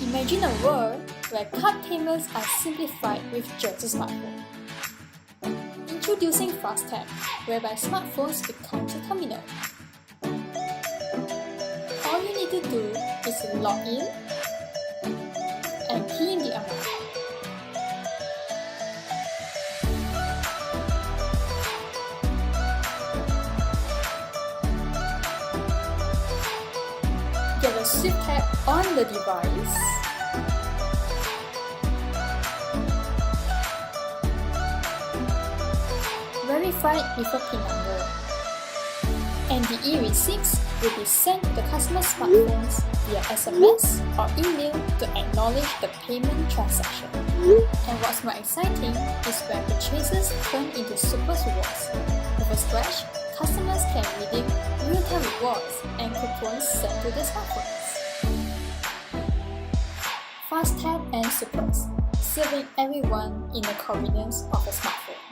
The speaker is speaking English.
Imagine a world where card payments are simplified with just a smartphone. Introducing FassTap, whereby smartphones become a terminal. All you need to do is log in and key in the amount. Get a Swift tap on the device. Verify with a PIN number. And the e-receipts will be sent to the customer's smartphones via SMS or email to acknowledge the payment transaction. And what's more exciting is when purchases turn into super rewards. With a scratch, customers can redeem real-time rewards and coupons sent to their smartphones. FassTap and Supers, serving everyone in the convenience of a smartphone.